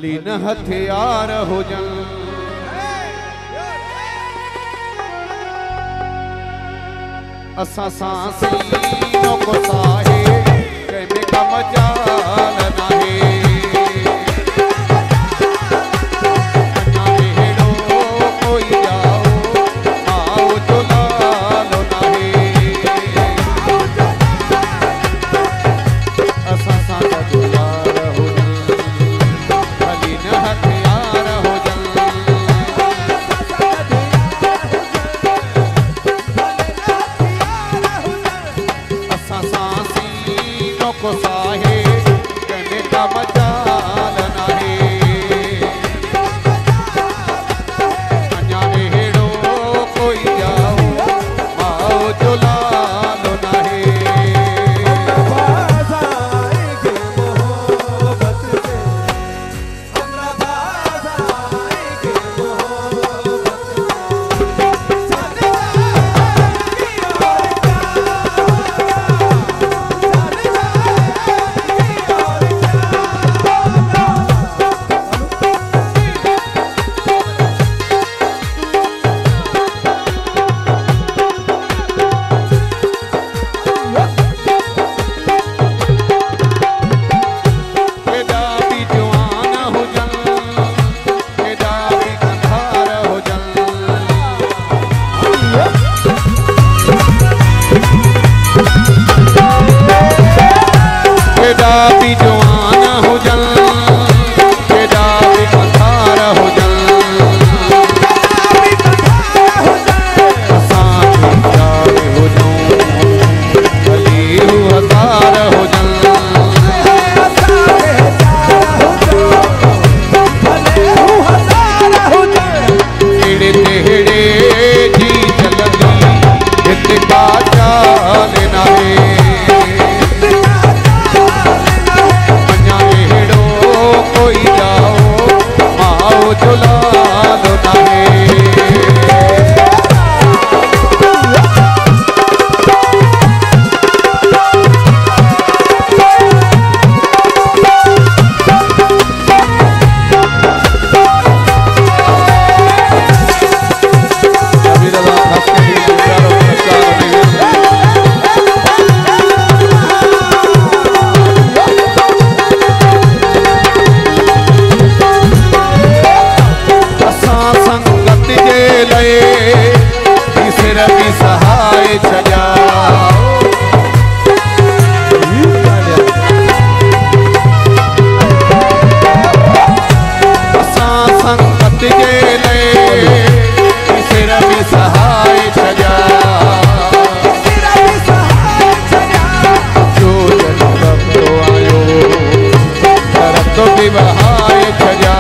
लीन हथियार हुजन असा सांसीनो को साहे कंहिंमें का मजाल नाहे अञा अहिड़ो कोई ॼाओ माओ जो लालो नाहे असा सां गॾु यार हुजन लीन हथियार हुजन असा सांसीनो को साहे कंहिंमें का मजाल नाहे अञा अहिड़ो कोई ॼाओ माओ जो लालो नाहे भी जवान हुजन केॾा भी कंधार हुजन असां यार हुजूं भली हू हज़ार हुजन अहिड़े तेड़े जी चलंदी हिते का चाल नाहे कोई जाओ माओ जो लालो नाहे सिर भी सहाय छजा असां संगत जे लए सिर भी सहाय छजा जो जन रब तो आयो तरत भी बहाए छजा